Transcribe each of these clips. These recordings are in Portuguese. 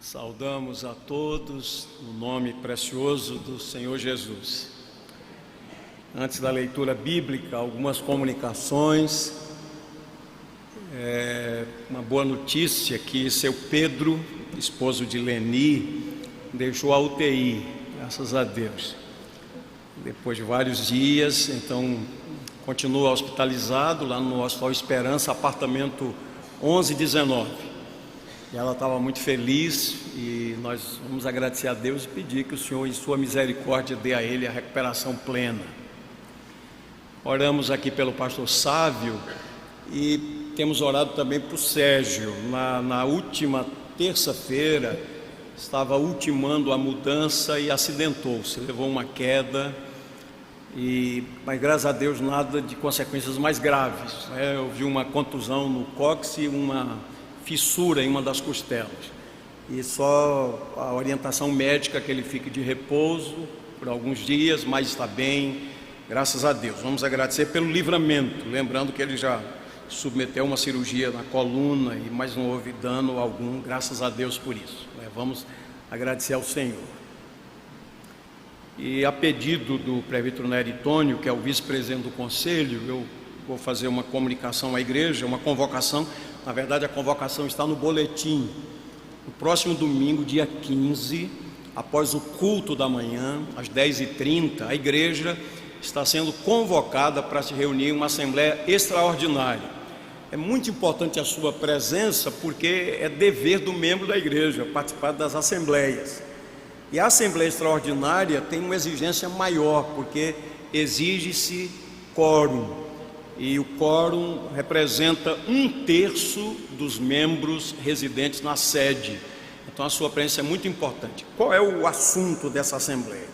Saudamos a todos no nome precioso do Senhor Jesus. Antes da leitura bíblica, algumas comunicações. Uma boa notícia que seu Pedro, esposo de Leni, deixou a UTI, graças a Deus. Depois de vários dias, então continua hospitalizado lá no Hospital Esperança, apartamento 1119. E ela estava muito feliz e nós vamos agradecer a Deus e pedir que o Senhor, em sua misericórdia, dê a ele a recuperação plena. Oramos aqui pelo pastor Sávio e temos orado também por Sérgio. Na última terça-feira, estava ultimando a mudança e acidentou-se, levou uma queda, mas graças a Deus nada de consequências mais graves. Eu vi uma contusão no cóccix e uma fissura em uma das costelas, e só a orientação médica que ele fique de repouso por alguns dias, mas está bem, graças a Deus. Vamos agradecer pelo livramento, lembrando que ele já submeteu uma cirurgia na coluna, mas não houve dano algum, graças a Deus por isso. Vamos agradecer ao Senhor. E a pedido do presbítero Nery Tônio, que é o vice-presidente do conselho, eu vou fazer uma comunicação à igreja, uma convocação. Na verdade, a convocação está no boletim. No próximo domingo, dia 15, após o culto da manhã, às 10h30, a igreja está sendo convocada para se reunir em uma assembleia extraordinária. É muito importante a sua presença, porque é dever do membro da igreja participar das assembleias. E a assembleia extraordinária tem uma exigência maior, porque exige-se quórum. E o quórum representa 1/3 dos membros residentes na sede. Então a sua presença é muito importante. Qual é o assunto dessa assembleia?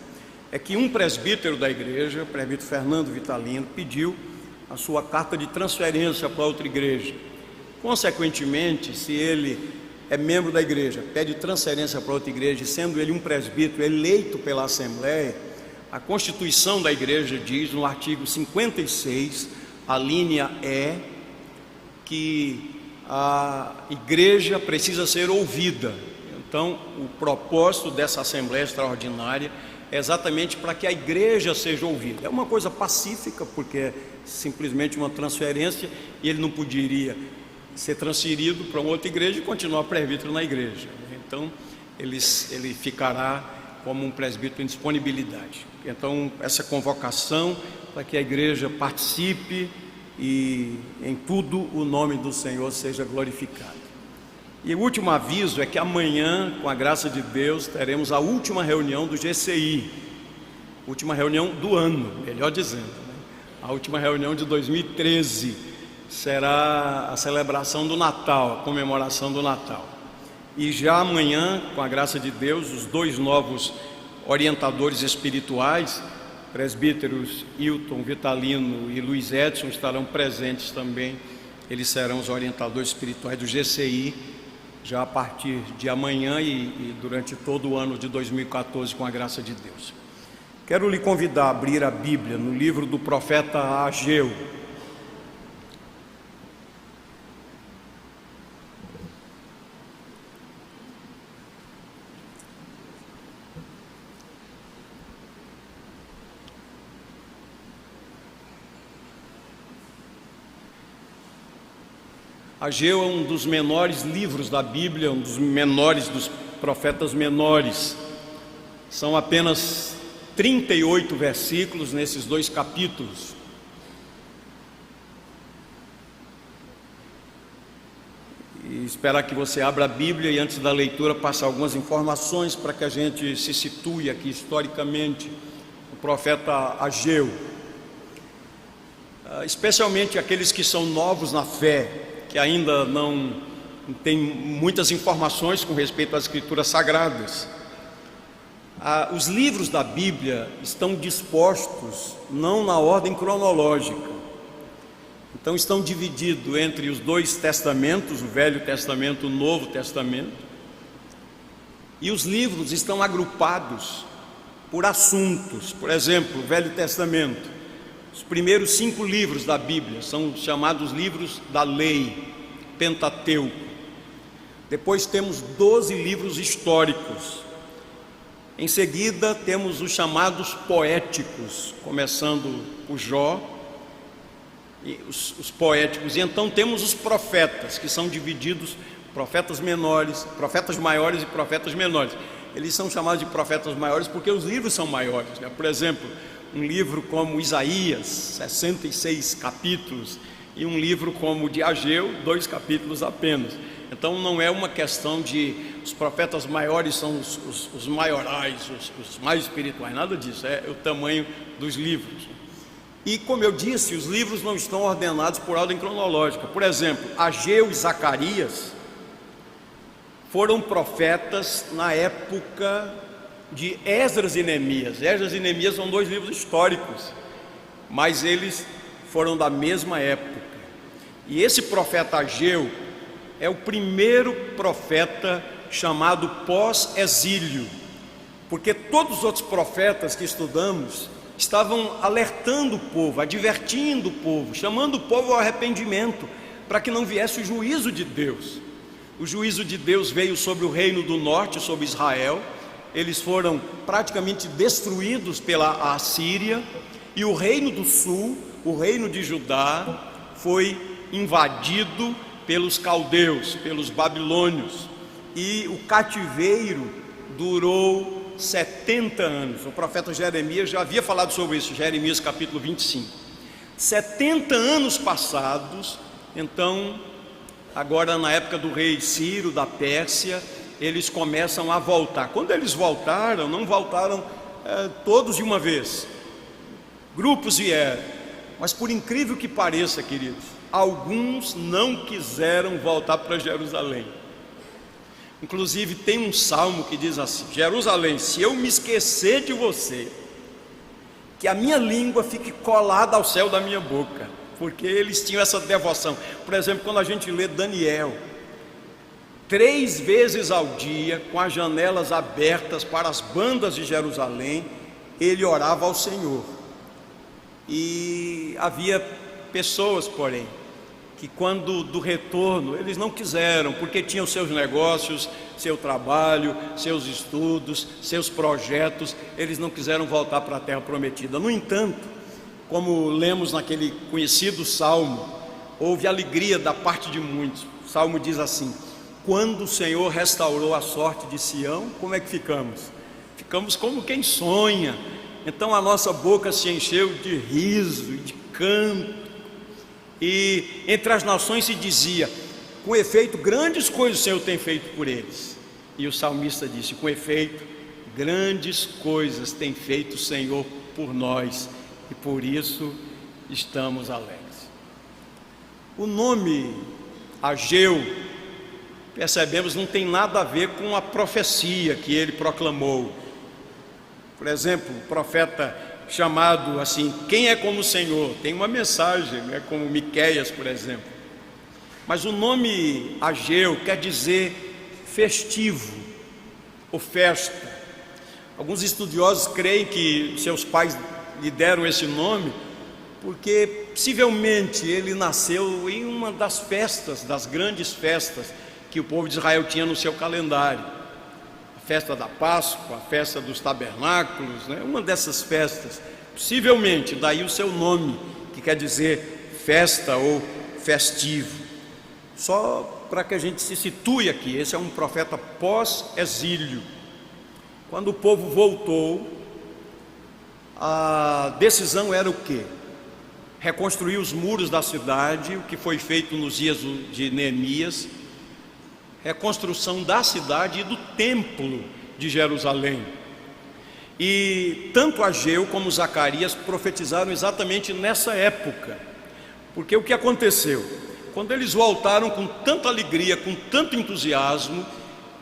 É que um presbítero da igreja, o presbítero Fernando Vitalino, pediu a sua carta de transferência para outra igreja. Consequentemente, se ele é membro da igreja, pede transferência para outra igreja, sendo ele um presbítero eleito pela assembleia, a Constituição da igreja diz, no artigo 56, a linha E, que a igreja precisa ser ouvida. Então, o propósito dessa assembleia extraordinária é exatamente para que a igreja seja ouvida. É uma coisa pacífica, porque é simplesmente uma transferência, e ele não poderia ser transferido para uma outra igreja e continuar presbítero na igreja. Então, ele ficará como um presbítero em disponibilidade. Então, essa convocação para que a igreja participe e em tudo o nome do Senhor seja glorificado. E o último aviso é que amanhã, com a graça de Deus, teremos a última reunião do GCI, última reunião do ano, melhor dizendo, a última reunião de 2013, será a celebração do Natal, a comemoração do Natal. E já amanhã, com a graça de Deus, os 2 novos orientadores espirituais, presbíteros Hilton Vitalino e Luiz Edson, estarão presentes também. Eles serão os orientadores espirituais do GCI, já a partir de amanhã e durante todo o ano de 2014, com a graça de Deus. Quero lhe convidar a abrir a Bíblia no livro do profeta Ageu. Ageu é um dos menores livros da Bíblia, um dos menores dos profetas menores. São apenas 38 versículos nesses 2 capítulos. E esperar que você abra a Bíblia e antes da leitura passar algumas informações para que a gente se situe aqui historicamente. O profeta Ageu, especialmente aqueles que são novos na fé, que ainda não tem muitas informações com respeito às escrituras sagradas. Os livros da Bíblia estão dispostos não na ordem cronológica. Então estão divididos entre os 2 testamentos, o Velho Testamento e o Novo Testamento. E os livros estão agrupados por assuntos. Por exemplo, o Velho Testamento. Os primeiros 5 livros da Bíblia são chamados livros da lei, Pentateuco. Depois temos 12 livros históricos. Em seguida temos os chamados poéticos, começando por Jó, e os poéticos. E então temos os profetas, que são divididos, profetas menores, profetas maiores e profetas menores. Eles são chamados de profetas maiores porque os livros são maiores, né? Por exemplo, um livro como Isaías, 66 capítulos, e um livro como o de Ageu, 2 capítulos apenas. Então não é uma questão de os profetas maiores são os maiorais, os mais espirituais, nada disso, é o tamanho dos livros. E como eu disse, os livros não estão ordenados por ordem cronológica. Por exemplo, Ageu e Zacarias foram profetas na época de Esdras e Neemias. Esdras e Neemias são 2 livros históricos, mas eles foram da mesma época. E esse profeta Ageu é o primeiro profeta chamado pós-exílio, porque todos os outros profetas que estudamos estavam alertando o povo, advertindo o povo, chamando o povo ao arrependimento, para que não viesse o juízo de Deus. O juízo de Deus veio sobre o reino do norte, sobre Israel. Eles foram praticamente destruídos pela Assíria, e o reino do sul, o reino de Judá, foi invadido pelos caldeus, pelos babilônios, e o cativeiro durou 70 anos. O profeta Jeremias já havia falado sobre isso, Jeremias capítulo 25. 70 anos passados, então, agora na época do rei Ciro da Pérsia, eles começam a voltar. Quando eles voltaram, não voltaram todos de uma vez, grupos vieram, mas por incrível que pareça, queridos, alguns não quiseram voltar para Jerusalém. Inclusive tem um salmo que diz assim: Jerusalém, se eu me esquecer de você, que a minha língua fique colada ao céu da minha boca, porque eles tinham essa devoção. Por exemplo, quando a gente lê Daniel, 3 vezes ao dia, com as janelas abertas para as bandas de Jerusalém, ele orava ao Senhor. E havia pessoas, porém, que quando do retorno, eles não quiseram, porque tinham seus negócios, seu trabalho, seus estudos, seus projetos, eles não quiseram voltar para a terra prometida. No entanto, como lemos naquele conhecido salmo, houve alegria da parte de muitos. O salmo diz assim: quando o Senhor restaurou a sorte de Sião, como é que ficamos? Ficamos como quem sonha. Então a nossa boca se encheu de riso e de canto, e entre as nações se dizia: com efeito, grandes coisas o Senhor tem feito por eles. E o salmista disse: com efeito, grandes coisas tem feito o Senhor por nós, e por isso estamos alegres. O nome Ageu, percebemos, não tem nada a ver com a profecia que ele proclamou. Por exemplo, o profeta chamado assim, quem é como o Senhor? Tem uma mensagem, né, como Miqueias, por exemplo. Mas o nome Ageu quer dizer festivo ou festa. Alguns estudiosos creem que seus pais lhe deram esse nome porque possivelmente ele nasceu em uma das festas, das grandes festas que o povo de Israel tinha no seu calendário. A festa da Páscoa, a festa dos tabernáculos, né? Uma dessas festas, possivelmente, daí o seu nome, que quer dizer festa ou festivo. Só para que a gente se situe aqui, esse é um profeta pós-exílio. Quando o povo voltou, a decisão era o quê? Reconstruir os muros da cidade, o que foi feito nos dias de Neemias, reconstrução da cidade e do templo de Jerusalém. E tanto Ageu como Zacarias profetizaram exatamente nessa época, porque o que aconteceu? Quando eles voltaram com tanta alegria, com tanto entusiasmo,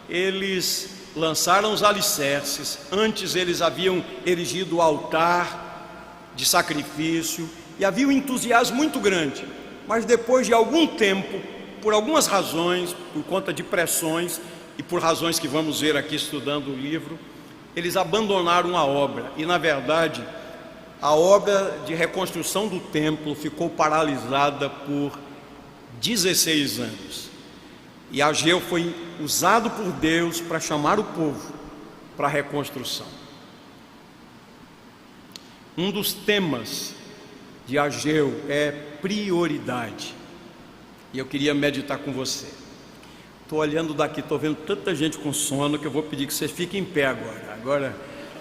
eles lançaram os alicerces. Antes eles haviam erigido o altar de sacrifício e havia um entusiasmo muito grande, mas depois de algum tempo, por algumas razões, por conta de pressões e por razões que vamos ver aqui estudando o livro, eles abandonaram a obra. E na verdade, a obra de reconstrução do templo ficou paralisada por 16 anos. E Ageu foi usado por Deus para chamar o povo para a reconstrução. Um dos temas de Ageu é prioridade. E eu queria meditar com você. Estou olhando daqui, estou vendo tanta gente com sono que eu vou pedir que você fique em pé agora. Agora,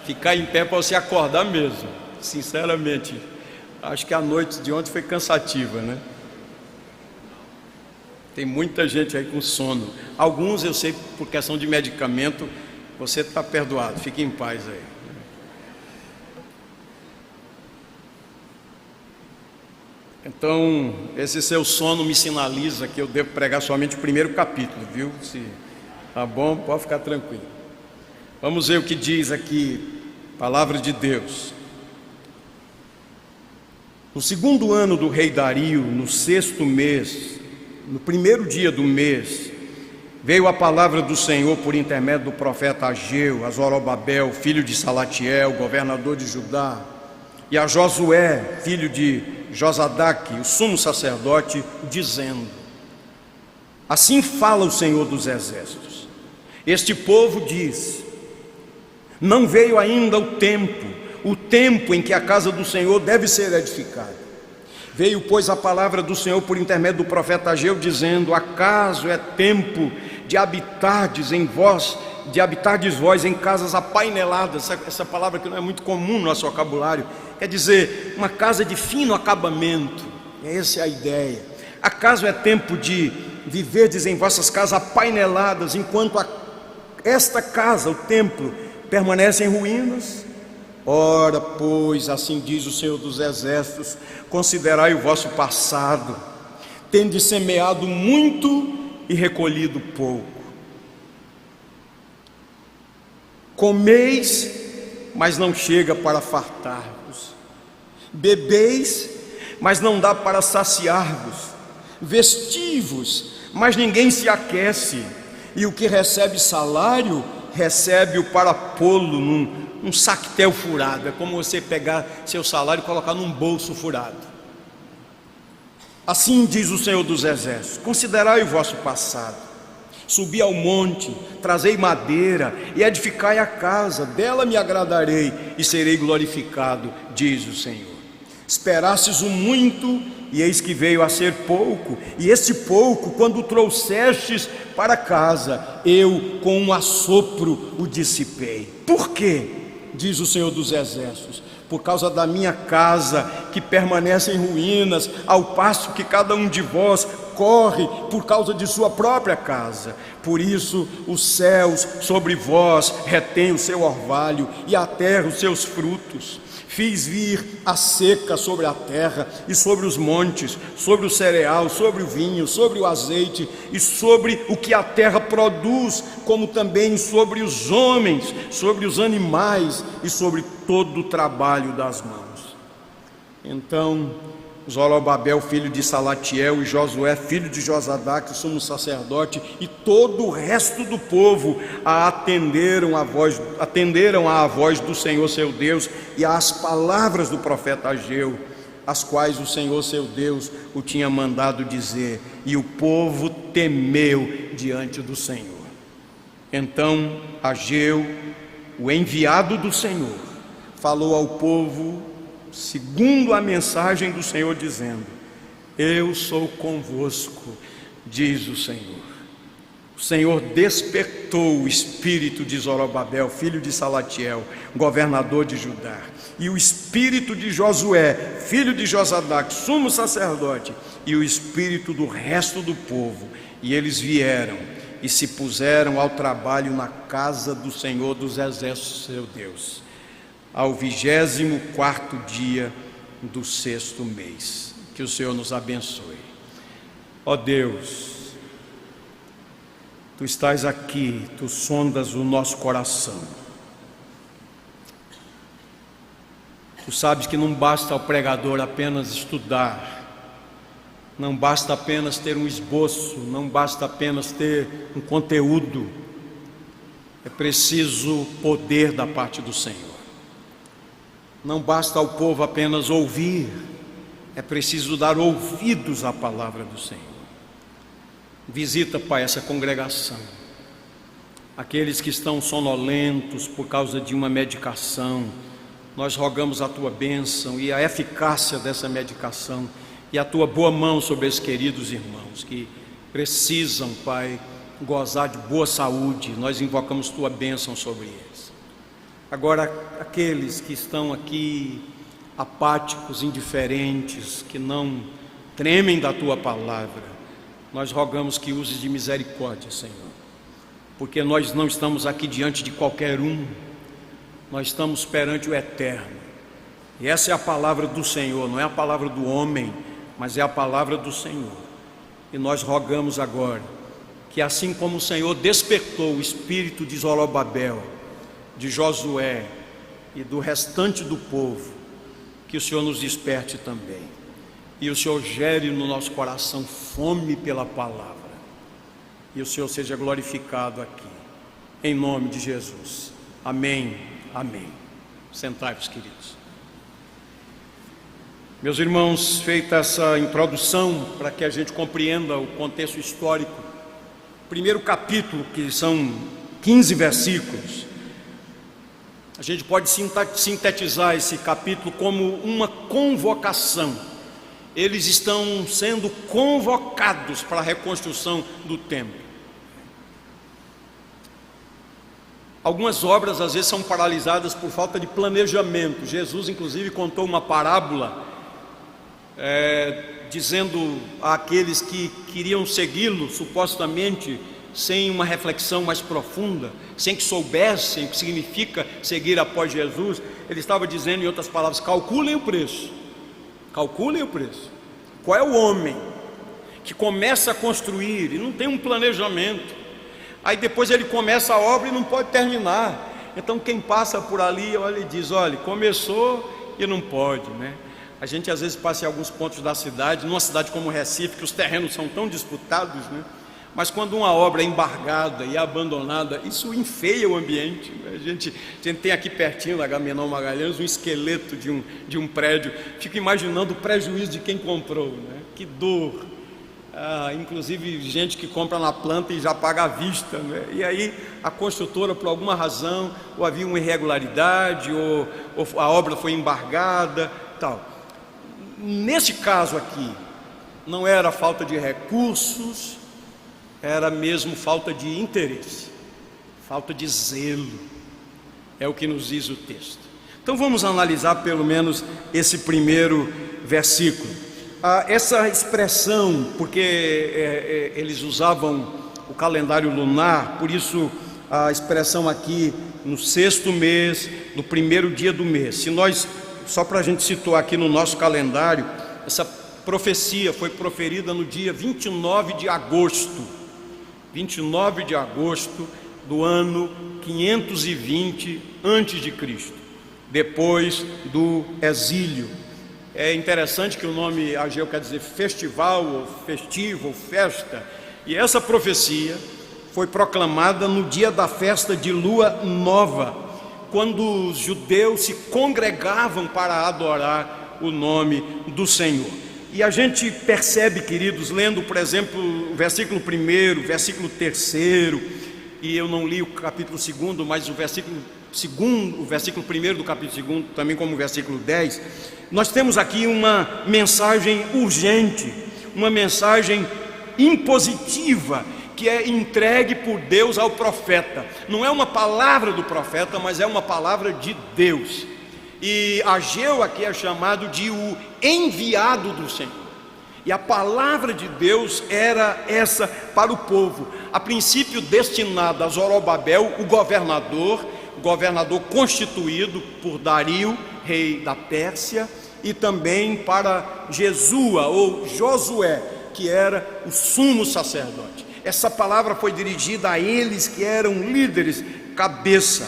ficar em pé para você acordar mesmo. Sinceramente, acho que a noite de ontem foi cansativa, né? Tem muita gente aí com sono. Alguns eu sei por questão de medicamento, você está perdoado, fique em paz aí. Então, esse seu sono me sinaliza que eu devo pregar somente o primeiro capítulo, viu? Se tá bom, pode ficar tranquilo. Vamos ver o que diz aqui, palavra de Deus. No segundo ano do rei Dario, no 6º mês, no primeiro dia do mês, veio a palavra do Senhor por intermédio do profeta Ageu, a Zorobabel, filho de Salatiel, governador de Judá, e a Josué, filho de Josadaque, o sumo sacerdote, dizendo: assim fala o Senhor dos exércitos, este povo diz: não veio ainda o tempo em que a casa do Senhor deve ser edificada. Veio, pois, a palavra do Senhor por intermédio do profeta Ageu, dizendo: acaso é tempo de habitardes vós em casas apaineladas? Essa palavra que não é muito comum no nosso vocabulário, quer dizer, uma casa de fino acabamento. Essa é a ideia. Acaso é tempo de viverdes em vossas casas apaineladas, enquanto esta casa, o templo, permanece em ruínas? Ora, pois, assim diz o Senhor dos exércitos: considerai o vosso passado, tendes semeado muito e recolhido pouco. Comeis, mas não chega para fartar-vos. Bebeis, mas não dá para saciar-vos. Vestivos, mas ninguém se aquece. E o que recebe salário, recebe-o para pô-lo num saquetel furado. É como você pegar seu salário e colocar num bolso furado. Assim diz o Senhor dos exércitos: considerai o vosso passado, subi ao monte, trazei madeira e edificai a casa, dela me agradarei e serei glorificado, diz o Senhor. Esperastes o muito, e eis que veio a ser pouco, e este pouco, quando o trouxestes para casa, eu com um assopro o dissipei. Por quê? Diz o Senhor dos exércitos: por causa da minha casa, que permanece em ruínas, ao passo que cada um de vós corre por causa de sua própria casa. Por isso os céus sobre vós retêm o seu orvalho, e a terra os seus frutos. Fiz vir a seca sobre a terra e sobre os montes, sobre o cereal, sobre o vinho, sobre o azeite e sobre o que a terra produz, como também sobre os homens, sobre os animais e sobre todo o trabalho das mãos. Então Zorobabel, filho de Salatiel, e Josué, filho de Josadaque, sumo sacerdote, e todo o resto do povo atenderam à voz do Senhor seu Deus e às palavras do profeta Ageu, as quais o Senhor seu Deus o tinha mandado dizer, e o povo temeu diante do Senhor. Então Ageu, o enviado do Senhor, falou ao povo segundo a mensagem do Senhor, dizendo: eu sou convosco, diz o Senhor. O Senhor despertou o espírito de Zorobabel, filho de Salatiel, governador de Judá, e o espírito de Josué, filho de Josadaque, sumo sacerdote, e o espírito do resto do povo, e eles vieram e se puseram ao trabalho na casa do Senhor dos exércitos, seu Deus, ao 24º dia do 6º mês. Que o Senhor nos abençoe. Ó Deus, Tu estás aqui, Tu sondas o nosso coração. Tu sabes que não basta ao pregador apenas estudar, não basta apenas ter um esboço, não basta apenas ter um conteúdo. É preciso poder da parte do Senhor. Não basta ao povo apenas ouvir, é preciso dar ouvidos à palavra do Senhor. Visita, Pai, essa congregação, aqueles que estão sonolentos por causa de uma medicação. Nós rogamos a Tua bênção e a eficácia dessa medicação e a Tua boa mão sobre esses queridos irmãos que precisam, Pai, gozar de boa saúde. Nós invocamos Tua bênção sobre eles. Agora, aqueles que estão aqui apáticos, indiferentes, que não tremem da Tua palavra, nós rogamos que uses de misericórdia, Senhor, porque nós não estamos aqui diante de qualquer um, nós estamos perante o Eterno, e essa é a palavra do Senhor, não é a palavra do homem, mas é a palavra do Senhor. E nós rogamos agora que, assim como o Senhor despertou o espírito de Zorobabel, de Josué e do restante do povo, que o Senhor nos desperte também, e o Senhor gere no nosso coração fome pela palavra, e o Senhor seja glorificado aqui, em nome de Jesus. Amém, amém. Sentai-vos, queridos. Meus irmãos, feita essa introdução para que a gente compreenda o contexto histórico, primeiro capítulo, que são 15 versículos, a gente pode sintetizar esse capítulo como uma convocação. Eles estão sendo convocados para a reconstrução do templo. Algumas obras às vezes são paralisadas por falta de planejamento. Jesus inclusive contou uma parábola dizendo àqueles que queriam segui-lo supostamente sem uma reflexão mais profunda, sem que soubessem o que significa seguir após Jesus, ele estava dizendo, em outras palavras, calculem o preço. Calculem o preço. Qual é o homem que começa a construir e não tem um planejamento? Aí depois ele começa a obra e não pode terminar. Então quem passa por ali, olha e diz, olha, começou e não pode, né? A gente às vezes passa em alguns pontos da cidade, numa cidade como Recife, que os terrenos são tão disputados, né? Mas quando uma obra é embargada e abandonada, isso enfeia o ambiente. A gente tem aqui pertinho da Agamenon Magalhães um esqueleto de um prédio. Fico imaginando o prejuízo de quem comprou, né? Que dor. Inclusive gente que compra na planta e já paga à vista, né? E aí a construtora, por alguma razão, ou havia uma irregularidade, ou a obra foi embargada, tal. Nesse caso aqui, não era falta de recursos, era mesmo falta de interesse, falta de zelo, é o que nos diz o texto. Então vamos analisar pelo menos esse primeiro versículo. Essa expressão, porque eles usavam o calendário lunar, por isso a expressão aqui no 6º mês, no primeiro dia do mês. Se nós, só para a gente situar aqui no nosso calendário, essa profecia foi proferida no dia 29 de agosto, 29 de agosto do ano 520 a.C., depois do exílio. É interessante que o nome Ageu quer dizer festival, ou festivo, ou festa, e essa profecia foi proclamada no dia da festa de lua nova, quando os judeus se congregavam para adorar o nome do Senhor. E a gente percebe, queridos, lendo, por exemplo, o versículo 1, versículo 3, e eu não li o capítulo 2, mas o versículo 1 do capítulo 2, também como o versículo 10, nós temos aqui uma mensagem urgente, uma mensagem impositiva, que é entregue por Deus ao profeta. Não é uma palavra do profeta, mas é uma palavra de Deus. E Ageu aqui é chamado de o enviado do Senhor. E a palavra de Deus era essa para o povo, a princípio destinada a Zorobabel, o governador constituído por Dario, rei da Pérsia, e também para Jesua ou Josué, que era o sumo sacerdote. Essa palavra foi dirigida a eles que eram líderes, cabeça,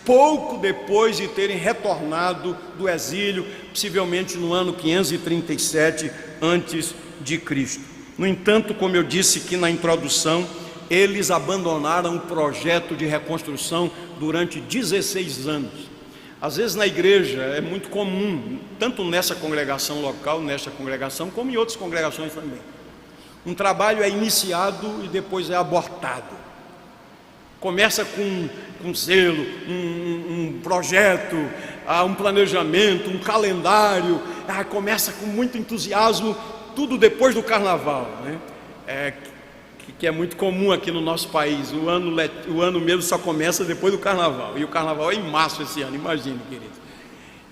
pouco depois de terem retornado do exílio, possivelmente no ano 537 a.C. No entanto, como eu disse aqui na introdução, eles abandonaram o projeto de reconstrução durante 16 anos. Às vezes na igreja é muito comum, tanto nessa congregação local, nesta congregação, como em outras congregações também, Um trabalho é iniciado e depois é abortado. Começa com zelo, um projeto, um planejamento, um calendário, começa com muito entusiasmo, tudo depois do carnaval, né? Que é muito comum aqui no nosso país. O ano mesmo só começa depois do carnaval, e o carnaval é em março esse ano, imagine, querido.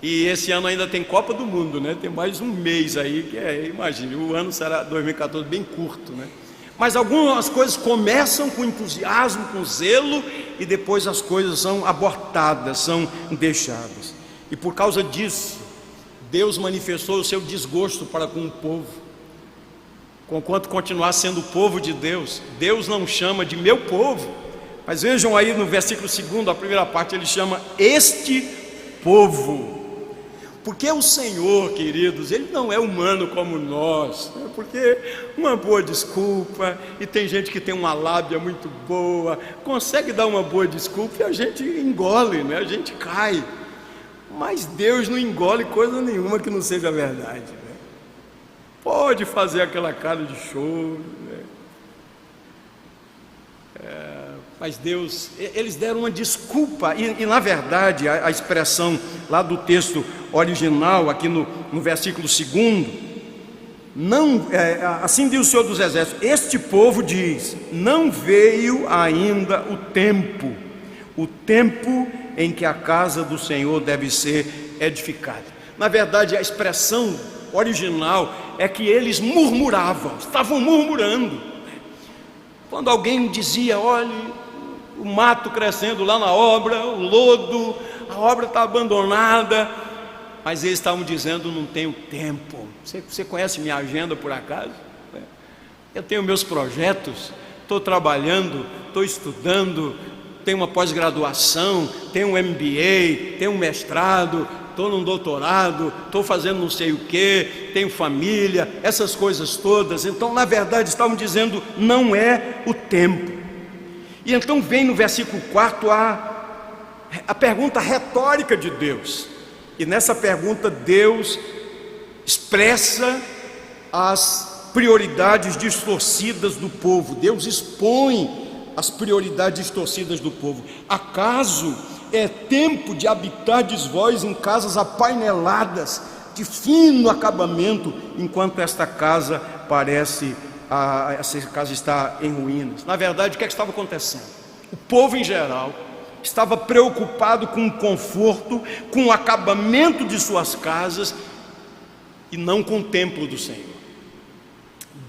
E esse ano ainda tem Copa do Mundo, né? Tem mais um mês aí, imagine, o ano será 2014 bem curto, né? Mas algumas coisas começam com entusiasmo, com zelo, e depois as coisas são abortadas, são deixadas. E por causa disso, Deus manifestou o seu desgosto para com o povo. Conquanto continuar sendo o povo de Deus, Deus não chama de meu povo, mas vejam aí no versículo 2, a primeira parte, ele chama este povo. Porque o Senhor, queridos, Ele não é humano como nós, né? Porque uma boa desculpa, e tem gente que tem uma lábia muito boa, consegue dar uma boa desculpa e a gente engole, né? A gente cai. Mas Deus não engole coisa nenhuma que não seja verdade, né? Pode fazer aquela cara de choro, né? Mas Deus, eles deram uma desculpa, e na verdade a expressão lá do texto original, aqui no versículo 2, assim diz o Senhor dos Exércitos: este povo diz, não veio ainda o tempo em que a casa do Senhor deve ser edificada. Na verdade a expressão original é que eles murmuravam, estavam murmurando. Quando alguém dizia, olhe, o mato crescendo lá na obra, o lodo, a obra está abandonada, mas eles estavam dizendo, não tenho tempo. Você conhece minha agenda por acaso? Eu tenho meus projetos, estou trabalhando, estou estudando, tenho uma pós-graduação, tenho um MBA, tenho um mestrado, estou num doutorado, estou fazendo não sei o que, tenho família, essas coisas todas. Então, na verdade, estavam dizendo, não é o tempo. E então vem no versículo 4 a pergunta retórica de Deus. E nessa pergunta Deus expressa as prioridades distorcidas do povo. Deus expõe as prioridades distorcidas do povo. Acaso é tempo de habitardes vós em casas apaineladas, de fino acabamento, enquanto esta casa essa casa está em ruínas? Na verdade, o que estava acontecendo? O povo em geral estava preocupado com o conforto, com o acabamento de suas casas, e não com o templo do Senhor.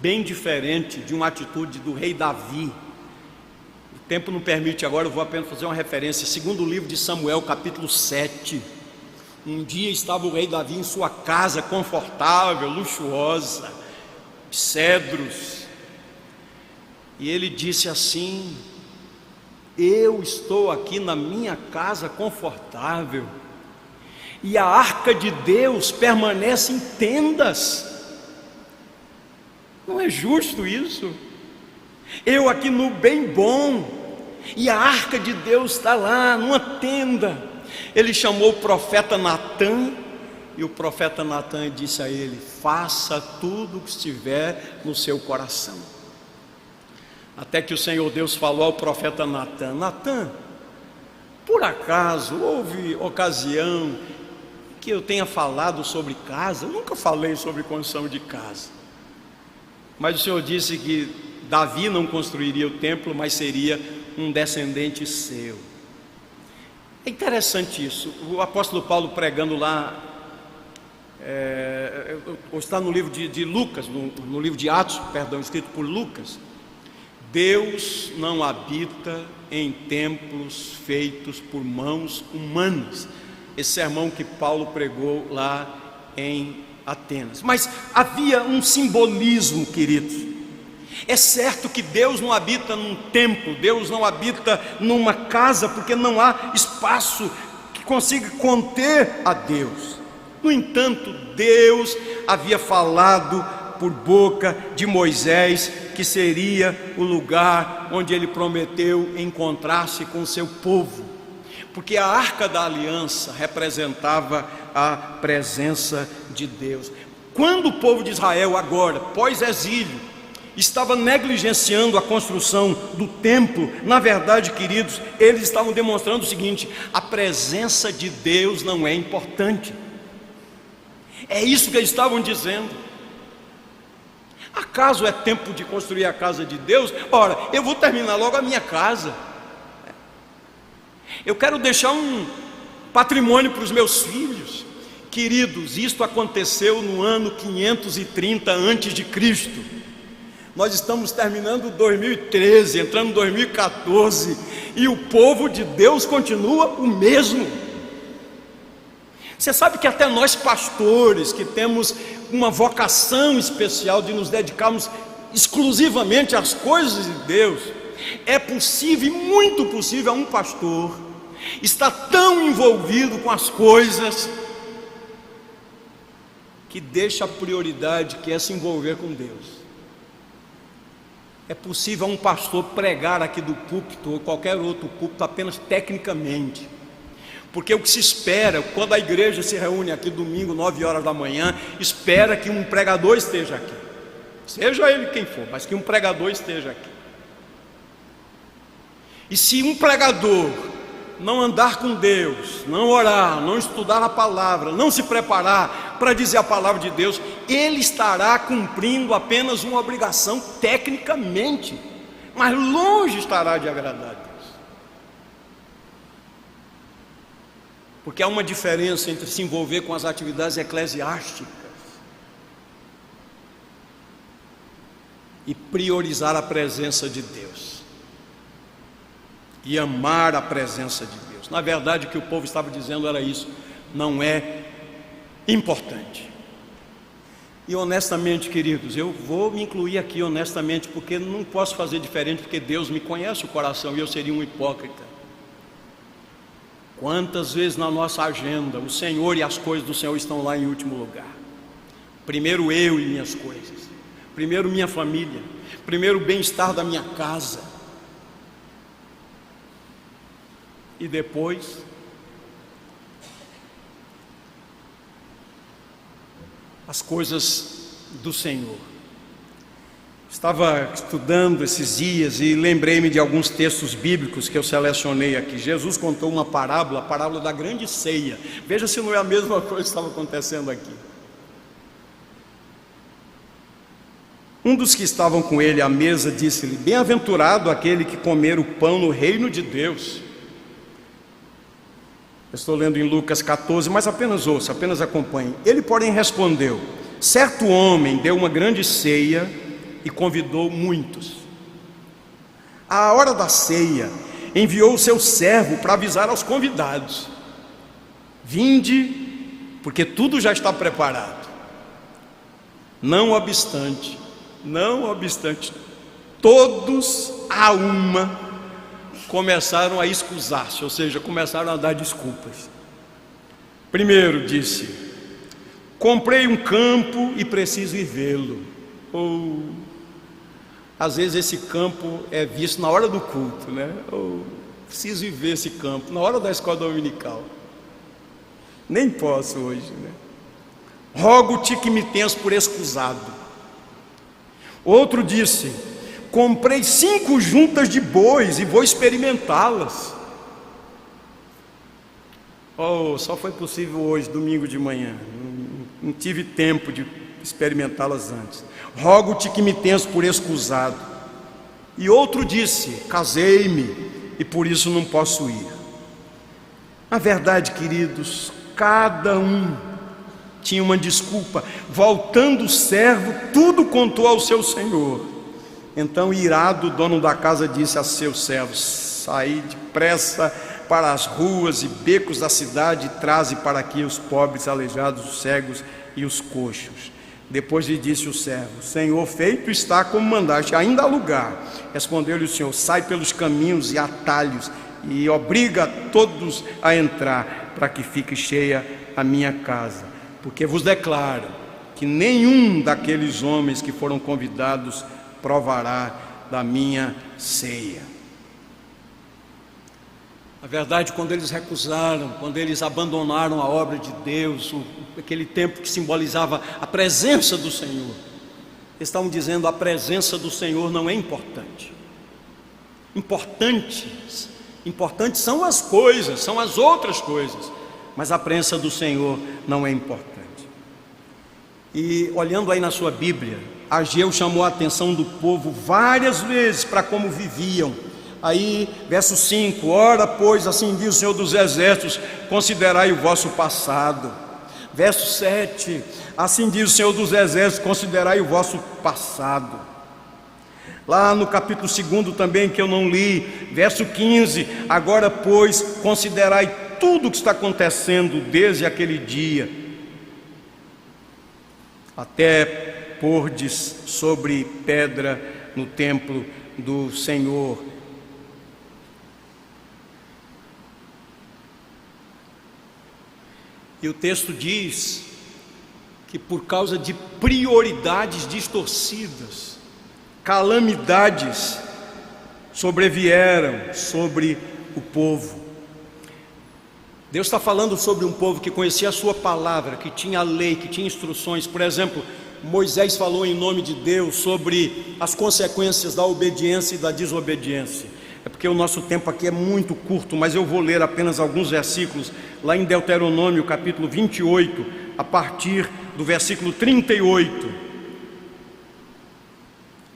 Bem diferente de uma atitude do rei Davi. O tempo não permite agora, eu vou apenas fazer uma referência. Segundo o livro de Samuel, capítulo 7. Um dia estava o rei Davi em sua casa confortável, luxuosa, de cedros, e ele disse assim: eu estou aqui na minha casa confortável, e a arca de Deus permanece em tendas. Não é justo isso? Eu aqui no bem bom, e a arca de Deus está lá numa tenda. Ele chamou o profeta Natã, e o profeta Natã disse a ele: faça tudo o que estiver no seu coração. Até que o Senhor Deus falou ao profeta Natã: Natã, por acaso houve ocasião que eu tenha falado sobre casa? Eu nunca falei sobre construção de casa. Mas o Senhor disse que Davi não construiria o templo, mas seria um descendente seu. É interessante isso. O apóstolo Paulo pregando lá, está no livro de Lucas, no livro de Atos, escrito por Lucas. Deus não habita em templos feitos por mãos humanas. Esse sermão que Paulo pregou lá em Atenas. Mas havia um simbolismo, queridos. É certo que Deus não habita num templo, Deus não habita numa casa, porque não há espaço que consiga conter a Deus. No entanto, Deus havia falado por boca de Moisés que seria o lugar onde ele prometeu encontrar-se com o seu povo, porque a arca da aliança representava a presença de Deus. Quando o povo de Israel agora, pós-exílio, estava negligenciando a construção do templo. Na verdade, queridos, eles estavam demonstrando o seguinte: a presença de Deus não é importante. É isso que eles estavam dizendo. Acaso é tempo de construir a casa de Deus? Ora, eu vou terminar logo a minha casa. Eu quero deixar um patrimônio para os meus filhos. Queridos, isto aconteceu no ano 530 antes de Cristo. Nós estamos terminando 2013, entrando em 2014, e o povo de Deus continua o mesmo. Você sabe que até nós pastores, que temos uma vocação especial de nos dedicarmos exclusivamente às coisas de Deus, é possível, e muito possível, a um pastor estar tão envolvido com as coisas que deixa a prioridade, que é se envolver com Deus. É possível um pastor pregar aqui do púlpito ou qualquer outro púlpito apenas tecnicamente, porque o que se espera, quando a igreja se reúne aqui domingo, 9 horas da manhã, espera que um pregador esteja aqui, seja ele quem for, mas que um pregador esteja aqui. E se um pregador não andar com Deus, não orar, não estudar a palavra, não se preparar para dizer a palavra de Deus, ele estará cumprindo apenas uma obrigação tecnicamente, mas longe estará de agradar a Deus. Porque há uma diferença entre se envolver com as atividades eclesiásticas e priorizar a presença de Deus e amar a presença de Deus. Na verdade, o que o povo estava dizendo era isso: não é importante. E honestamente, queridos, eu vou me incluir aqui honestamente, porque não posso fazer diferente, porque Deus me conhece o coração e eu seria um hipócrita. Quantas vezes na nossa agenda o Senhor e as coisas do Senhor estão lá em último lugar? Primeiro eu e minhas coisas, primeiro minha família, primeiro o bem-estar da minha casa, e depois as coisas do Senhor. Estava estudando esses dias e lembrei-me de alguns textos bíblicos que eu selecionei aqui. Jesus contou uma parábola, a parábola da grande ceia. Veja se não é a mesma coisa que estava acontecendo aqui. Um dos que estavam com ele à mesa disse-lhe: bem-aventurado aquele que comer o pão no reino de Deus. Estou lendo em Lucas 14, mas apenas ouça, apenas acompanhe. Ele, porém, respondeu: certo homem deu uma grande ceia e convidou muitos. À hora da ceia, enviou o seu servo para avisar aos convidados: vinde, porque tudo já está preparado. Não obstante, todos a uma começaram a excusar-se, ou seja, começaram a dar desculpas. Primeiro disse: comprei um campo e preciso ir vê-lo. Às vezes esse campo é visto na hora do culto, né? Preciso ir ver esse campo na hora da escola dominical. Nem posso hoje, né? Rogo-te que me tenhas por excusado. Outro disse: comprei 5 juntas de bois e vou experimentá-las. Só foi possível hoje, domingo de manhã. Não tive tempo de experimentá-las antes. Rogo-te que me tenhas por excusado. E outro disse: casei-me e por isso não posso ir. Na verdade, queridos, cada um tinha uma desculpa. Voltando o servo, tudo contou ao seu senhor. Então, irado, o dono da casa disse a seus servos: saí depressa para as ruas e becos da cidade e traze para aqui os pobres, aleijados, os cegos e os coxos. Depois lhe disse o servo: Senhor, feito está como mandaste, ainda há lugar. Respondeu-lhe o Senhor: sai pelos caminhos e atalhos e obriga todos a entrar, para que fique cheia a minha casa. Porque vos declaro que nenhum daqueles homens que foram convidados provará da minha ceia. Na verdade, quando eles recusaram, quando eles abandonaram a obra de Deus, aquele tempo que simbolizava a presença do Senhor, estavam dizendo: a presença do Senhor não é importante. Importantes são as coisas, são as outras coisas, mas a presença do Senhor não é importante. E olhando aí na sua Bíblia, Ageu chamou a atenção do povo várias vezes para como viviam. Aí, verso 5: ora, pois, assim diz o Senhor dos Exércitos, considerai o vosso passado. Verso 7: assim diz o Senhor dos Exércitos, considerai o vosso passado. Lá no capítulo 2 também, que eu não li, verso 15: agora, pois, considerai tudo o que está acontecendo desde aquele dia, até pordes sobre pedra no templo do Senhor. E o texto diz que por causa de prioridades distorcidas, calamidades sobrevieram sobre o povo. Deus está falando sobre um povo que conhecia a sua palavra, que tinha a lei, que tinha instruções. Por exemplo, Moisés falou em nome de Deus sobre as consequências da obediência e da desobediência. É porque o nosso tempo aqui é muito curto, mas eu vou ler apenas alguns versículos, lá em Deuteronômio capítulo 28, a partir do versículo 38.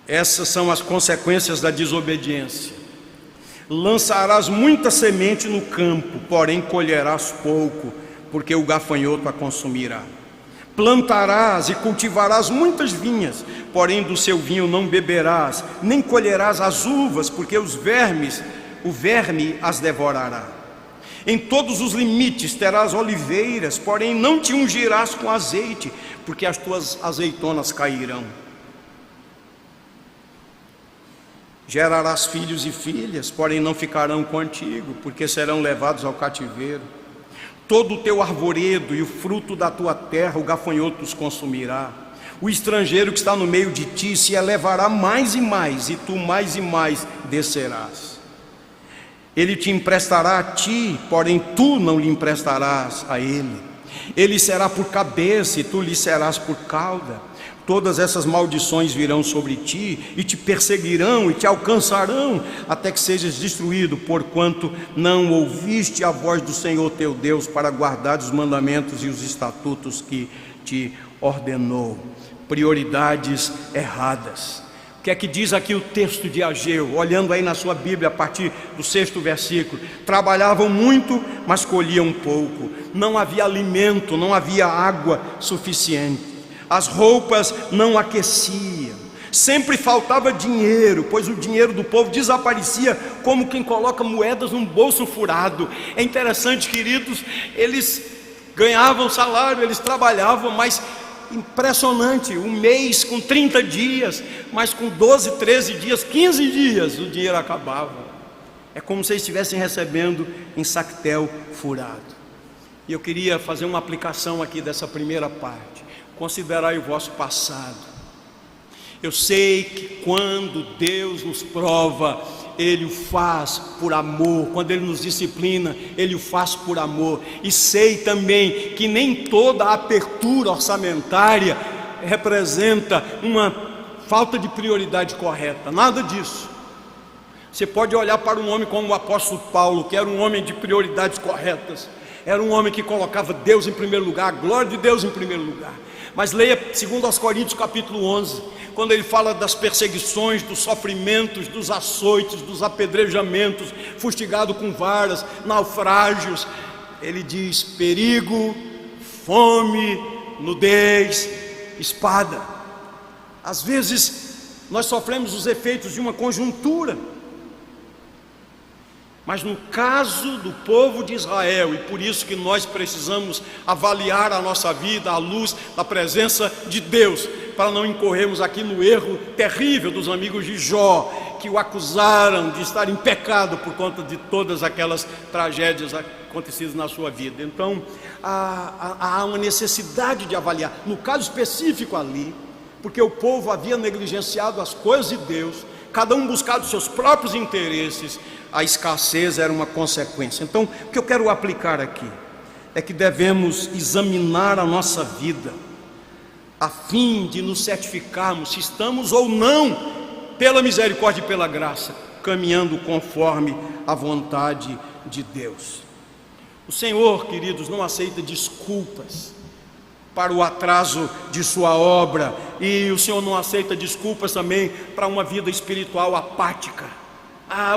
Essas são as consequências da desobediência. Lançarás muita semente no campo, porém colherás pouco, porque o gafanhoto a consumirá. Plantarás e cultivarás muitas vinhas, porém do seu vinho não beberás, nem colherás as uvas, porque o verme as devorará. Em todos os limites terás oliveiras, porém não te ungirás com azeite, porque as tuas azeitonas cairão. Gerarás filhos e filhas, porém não ficarão contigo, porque serão levados ao cativeiro. Todo o teu arvoredo e o fruto da tua terra o gafanhoto os consumirá. O estrangeiro que está no meio de ti se elevará mais e mais, e tu mais e mais descerás. Ele te emprestará a ti, porém tu não lhe emprestarás a ele. Ele será por cabeça e tu lhe serás por cauda. Todas essas maldições virão sobre ti e te perseguirão e te alcançarão, até que sejas destruído, porquanto não ouviste a voz do Senhor teu Deus para guardar os mandamentos e os estatutos que te ordenou. Prioridades erradas. O que é que diz aqui o texto de Ageu? Olhando aí na sua Bíblia, a partir do 6º versículo: trabalhavam muito, mas colhiam pouco. Não havia alimento, não havia água suficiente. As roupas não aqueciam, sempre faltava dinheiro, pois o dinheiro do povo desaparecia como quem coloca moedas num bolso furado. É interessante, queridos, eles ganhavam salário, eles trabalhavam, mas impressionante, um mês com 30 dias, mas com 12, 13 dias, 15 dias, o dinheiro acabava. É como se eles estivessem recebendo em sactel furado. E eu queria fazer uma aplicação aqui dessa primeira parte. Considerai o vosso passado. Eu sei que quando Deus nos prova, Ele o faz por amor. Quando Ele nos disciplina, Ele o faz por amor. E sei também que nem toda apertura orçamentária representa uma falta de prioridade correta. Nada disso. Você pode olhar para um homem como o apóstolo Paulo, que era um homem de prioridades corretas. Era um homem que colocava Deus em primeiro lugar, a glória de Deus em primeiro lugar. Mas leia 2 Coríntios capítulo 11, quando ele fala das perseguições, dos sofrimentos, dos açoites, dos apedrejamentos, fustigado com varas, naufrágios. Ele diz: perigo, fome, nudez, espada. Às vezes nós sofremos os efeitos de uma conjuntura, mas no caso do povo de Israel, e por isso que nós precisamos avaliar a nossa vida à luz da presença de Deus, para não incorrermos aqui no erro terrível dos amigos de Jó, que o acusaram de estar em pecado por conta de todas aquelas tragédias acontecidas na sua vida. Então há uma necessidade de avaliar, no caso específico ali, porque o povo havia negligenciado as coisas de Deus, cada um buscado seus próprios interesses. A escassez era uma consequência. Então, o que eu quero aplicar aqui é que devemos examinar a nossa vida a fim de nos certificarmos se estamos ou não, pela misericórdia e pela graça, caminhando conforme a vontade de Deus. O Senhor, queridos, não aceita desculpas para o atraso de sua obra, e o Senhor não aceita desculpas também para uma vida espiritual apática.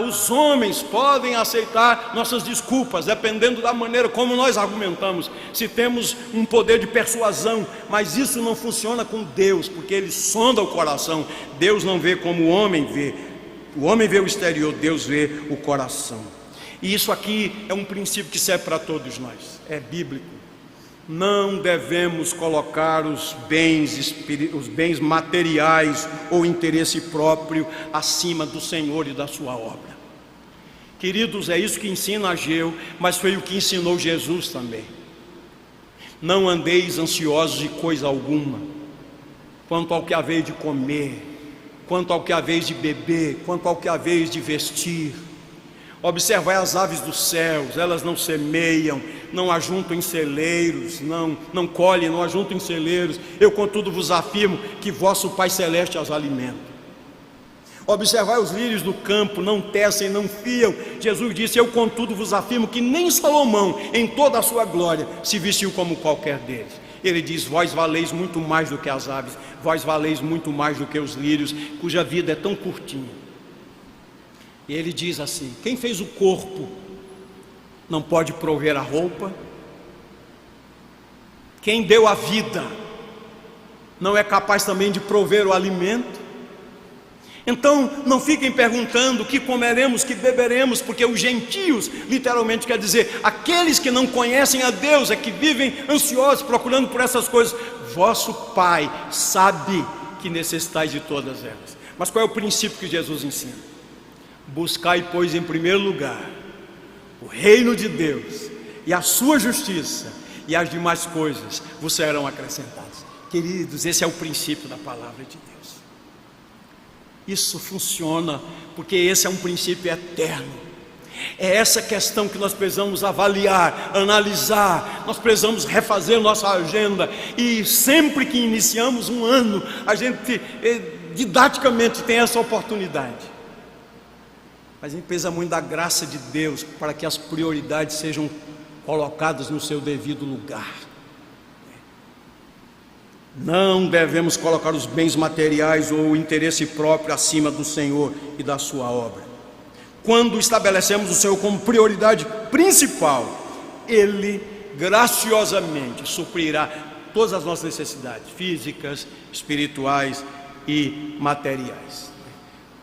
Os homens podem aceitar nossas desculpas, dependendo da maneira como nós argumentamos, se temos um poder de persuasão, mas isso não funciona com Deus, porque Ele sonda o coração. Deus não vê como o homem vê. O homem vê o exterior, Deus vê o coração. E isso aqui é um princípio que serve para todos nós, é bíblico. Não devemos colocar os bens materiais ou interesse próprio acima do Senhor e da sua obra. Queridos, é isso que ensina Ageu, mas foi o que ensinou Jesus também. Não andeis ansiosos de coisa alguma, quanto ao que haveis de comer, quanto ao que haveis de beber, quanto ao que haveis de vestir. Observai as aves dos céus, elas não semeiam, não ajuntam em celeiros, não colhem, não ajuntam em celeiros. Eu, contudo, vos afirmo que vosso Pai Celeste as alimenta. Observai os lírios do campo, não tecem, não fiam. Jesus disse: eu, contudo, vos afirmo que nem Salomão, em toda a sua glória, se vestiu como qualquer deles. Ele diz: vós valeis muito mais do que as aves, vós valeis muito mais do que os lírios, cuja vida é tão curtinha. E ele diz assim: quem fez o corpo não pode prover a roupa? Quem deu a vida não é capaz também de prover o alimento? Então não fiquem perguntando que comeremos, que beberemos, porque os gentios, literalmente quer dizer aqueles que não conhecem a Deus, é que vivem ansiosos procurando por essas coisas. Vosso Pai sabe que necessitais de todas elas. Mas qual é o princípio que Jesus ensina? Buscai, pois, em primeiro lugar o reino de Deus e a sua justiça, e as demais coisas vos serão acrescentadas. Queridos, esse é o princípio da palavra de Deus. Isso funciona porque esse é um princípio eterno. É essa questão que nós precisamos avaliar, analisar. Nós precisamos refazer nossa agenda, e sempre que iniciamos um ano, a gente didaticamente tem essa oportunidade. Mas a gente precisa muito da graça de Deus para que as prioridades sejam colocadas no seu devido lugar. Não devemos colocar os bens materiais ou o interesse próprio acima do Senhor e da sua obra. Quando estabelecemos o Senhor como prioridade principal, Ele graciosamente suprirá todas as nossas necessidades físicas, espirituais e materiais.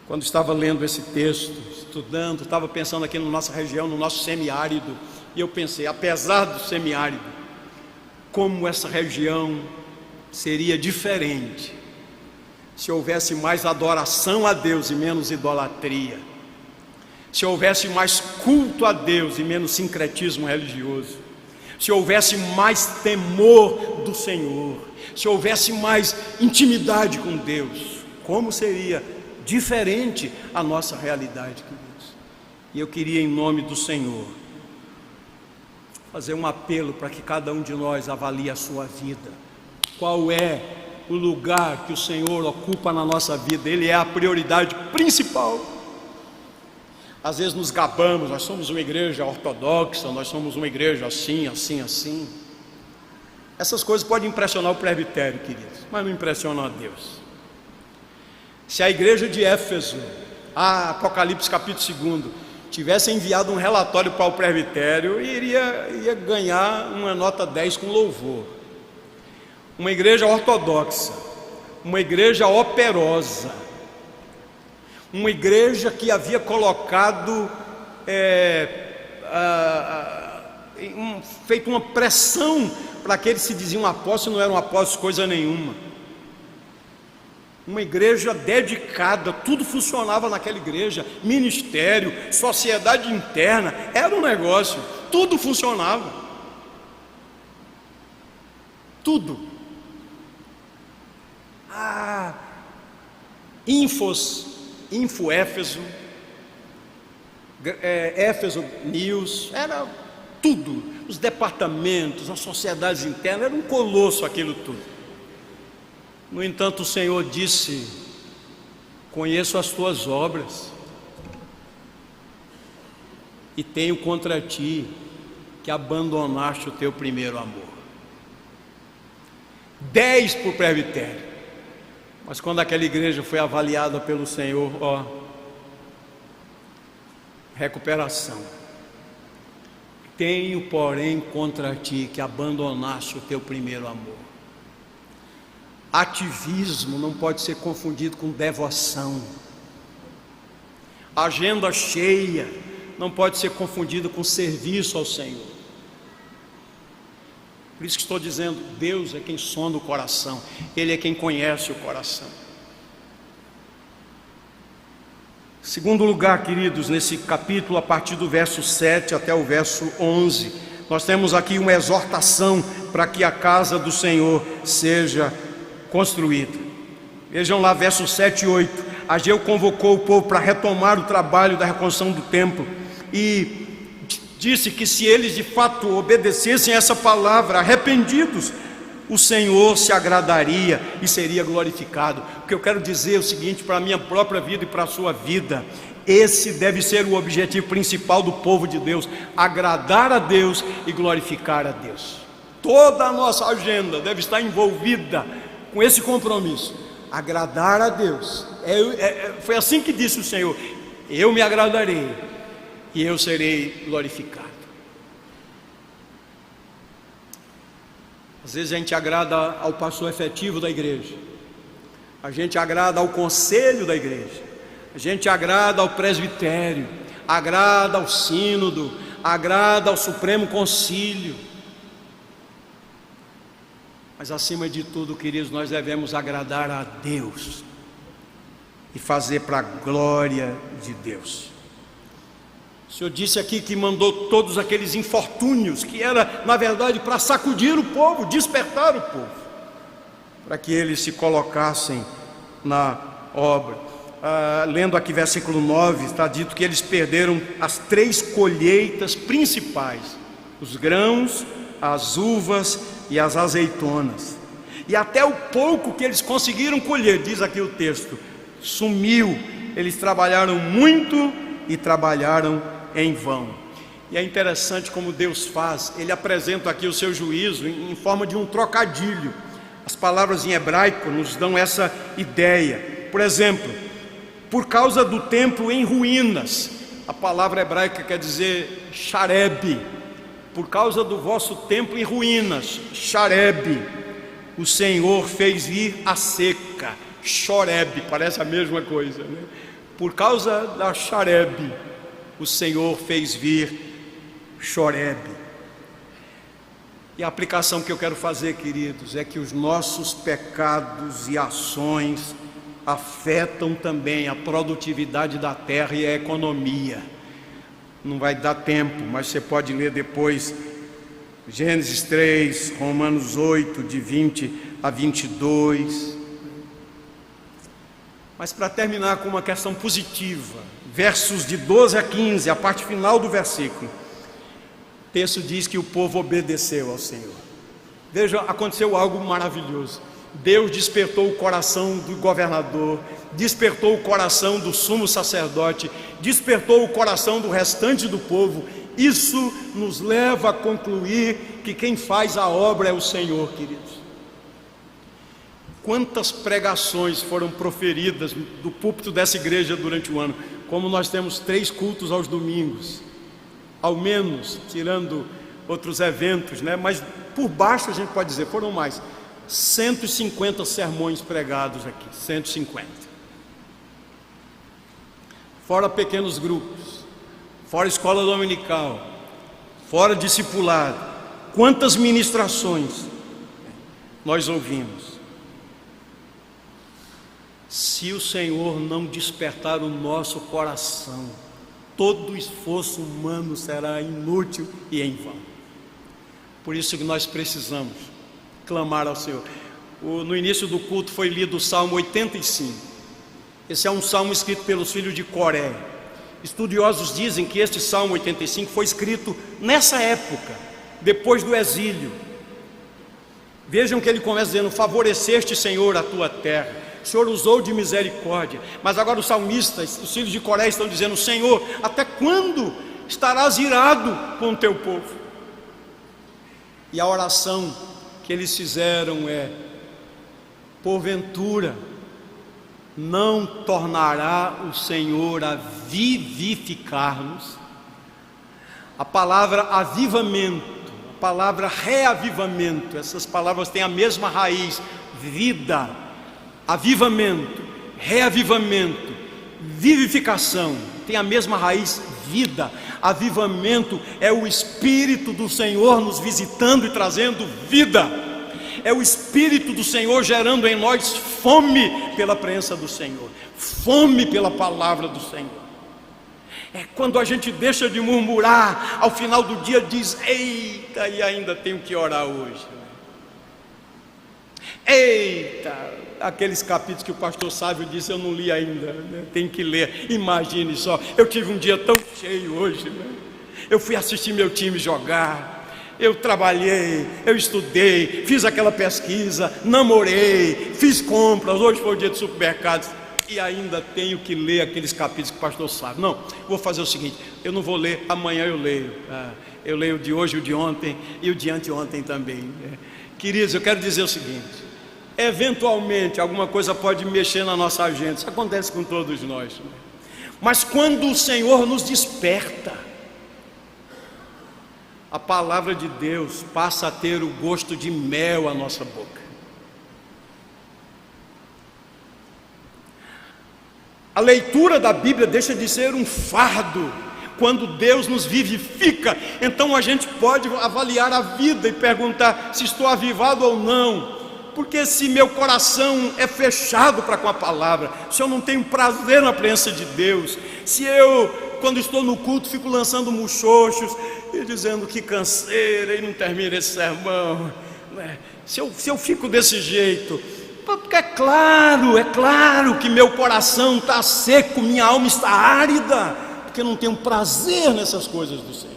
Quando estava lendo esse texto, estudando, estava pensando aqui na nossa região, no nosso semiárido, e eu pensei, apesar do semiárido, como essa região seria diferente se houvesse mais adoração a Deus e menos idolatria, se houvesse mais culto a Deus e menos sincretismo religioso, se houvesse mais temor do Senhor, se houvesse mais intimidade com Deus. Como seria diferente a nossa realidade, queridos. E eu queria, em nome do Senhor, fazer um apelo para que cada um de nós avalie a sua vida. Qual é o lugar que o Senhor ocupa na nossa vida? Ele é a prioridade principal. Às vezes nos gabamos, nós somos uma igreja ortodoxa, nós somos uma igreja assim, assim, assim. Essas coisas podem impressionar o presbitério, queridos, mas não impressionam a Deus. Se a igreja de Éfeso, Apocalipse capítulo 2, tivesse enviado um relatório para o presbitério, ia ganhar uma nota 10 com louvor. Uma igreja ortodoxa, uma igreja operosa, uma igreja que havia colocado, feito uma pressão para que eles se diziam apóstolos e não eram apóstolos coisa nenhuma. Uma igreja dedicada, tudo funcionava naquela igreja, ministério, sociedade interna, era um negócio, tudo funcionava, tudo. Info Éfeso, Éfeso News, era tudo, os departamentos, as sociedades internas, era um colosso aquilo tudo. No entanto, o Senhor disse: conheço as tuas obras e tenho contra ti que abandonaste o teu primeiro amor. 10 por presbitério. Mas quando aquela igreja foi avaliada pelo Senhor, recuperação. Tenho, porém, contra ti que abandonaste o teu primeiro amor. Ativismo não pode ser confundido com devoção. Agenda cheia não pode ser confundido com serviço ao Senhor. Por isso que estou dizendo, Deus é quem sonda o coração, Ele é quem conhece o coração. Segundo lugar, queridos, nesse capítulo, a partir do verso 7 até o verso 11, nós temos aqui uma exortação para que a casa do Senhor seja construída. Vejam lá, versos 7 e 8. Ageu convocou o povo para retomar o trabalho da reconstrução do templo e disse que se eles de fato obedecessem essa palavra, arrependidos, o Senhor se agradaria e seria glorificado. O que eu quero dizer é o seguinte, para a minha própria vida e para a sua vida: esse deve ser o objetivo principal do povo de Deus, agradar a Deus e glorificar a Deus. Toda a nossa agenda deve estar envolvida com esse compromisso, agradar a Deus. Foi assim que disse o Senhor: eu me agradarei e eu serei glorificado. Às vezes a gente agrada ao pastor efetivo da igreja, a gente agrada ao conselho da igreja, a gente agrada ao presbitério, agrada ao sínodo, agrada ao Supremo Concílio. Mas acima de tudo, queridos, nós devemos agradar a Deus e fazer para a glória de Deus. O Senhor disse aqui que mandou todos aqueles infortúnios, que era na verdade para sacudir o povo, despertar o povo, para que eles se colocassem na obra. Lendo aqui versículo 9, está dito que eles perderam as 3 colheitas principais: os grãos, as uvas e as azeitonas. E até o pouco que eles conseguiram colher, diz aqui o texto, sumiu. Eles trabalharam muito e trabalharam em vão. E é interessante como Deus faz. Ele apresenta aqui o seu juízo em forma de um trocadilho. As palavras em hebraico nos dão essa ideia. Por exemplo, por causa do templo em ruínas, a palavra hebraica quer dizer Xareb. Por causa do vosso templo em ruínas, Xareb, o Senhor fez vir a seca. Choreb, parece a mesma coisa, né? Por causa da Xareb, o Senhor fez vir Choreb. E a aplicação que eu quero fazer, queridos, é que os nossos pecados e ações afetam também a produtividade da terra e a economia. Não vai dar tempo, mas você pode ler depois Gênesis 3, Romanos 8, de 20 a 22. Mas para terminar com uma questão positiva, versos de 12 a 15, a parte final do versículo, o texto diz que o povo obedeceu ao Senhor. Veja, aconteceu algo maravilhoso. Deus despertou o coração do governador, despertou o coração do sumo sacerdote, despertou o coração do restante do povo. Isso nos leva a concluir que quem faz a obra é o Senhor, queridos. Quantas pregações foram proferidas do púlpito dessa igreja durante o ano? Como nós temos 3 cultos aos domingos, ao menos, tirando outros eventos, né? Mas por baixo a gente pode dizer, foram mais 150 sermões pregados aqui, 150. Fora pequenos grupos, fora escola dominical, fora discipulado. Quantas ministrações nós ouvimos? Se o Senhor não despertar o nosso coração, todo esforço humano será inútil e em vão. Por isso que nós precisamos clamar ao Senhor. No início do culto foi lido o Salmo 85. Esse é um salmo escrito pelos filhos de Coré. Estudiosos dizem que este Salmo 85 foi escrito nessa época, depois do exílio. Vejam que ele começa dizendo: favoreceste, Senhor, a tua terra, o Senhor usou de misericórdia. Mas agora os salmistas, os filhos de Coré, estão dizendo: Senhor, até quando estarás irado com o teu povo? E a oração que eles fizeram é: porventura não tornará o Senhor a vivificar-nos? A palavra avivamento, a palavra reavivamento, essas palavras têm a mesma raiz: vida, avivamento, reavivamento, vivificação, tem a mesma raiz: vida. Avivamento é o Espírito do Senhor nos visitando e trazendo vida, é o Espírito do Senhor gerando em nós fome pela presença do Senhor, fome pela palavra do Senhor. É quando a gente deixa de murmurar, ao final do dia diz: eita, e ainda tenho que orar hoje. Eita, aqueles capítulos que o pastor Sávio disse, eu não li ainda, né? Tem que ler. Imagine só, eu tive um dia tão cheio hoje, né? Eu fui assistir meu time jogar, eu trabalhei, eu estudei, fiz aquela pesquisa, namorei, fiz compras, hoje foi o dia de supermercados, e ainda tenho que ler aqueles capítulos que o pastor Sávio. Não, vou fazer o seguinte: eu não vou ler, amanhã eu leio. Eu leio o de hoje, o de ontem e o de anteontem também. Queridos, eu quero dizer o seguinte: eventualmente alguma coisa pode mexer na nossa agenda, isso acontece com todos nós, mas quando o Senhor nos desperta, a palavra de Deus passa a ter o gosto de mel à nossa boca. A leitura da Bíblia deixa de ser um fardo quando Deus nos vivifica. Então a gente pode avaliar a vida e perguntar se estou avivado ou não. Porque se meu coração é fechado para com a palavra, se eu não tenho prazer na presença de Deus, se eu, quando estou no culto, fico lançando muxoxos e dizendo que canseira e não termina esse sermão, né? Se eu fico desse jeito, porque é claro que meu coração está seco, minha alma está árida, porque eu não tenho prazer nessas coisas do Senhor.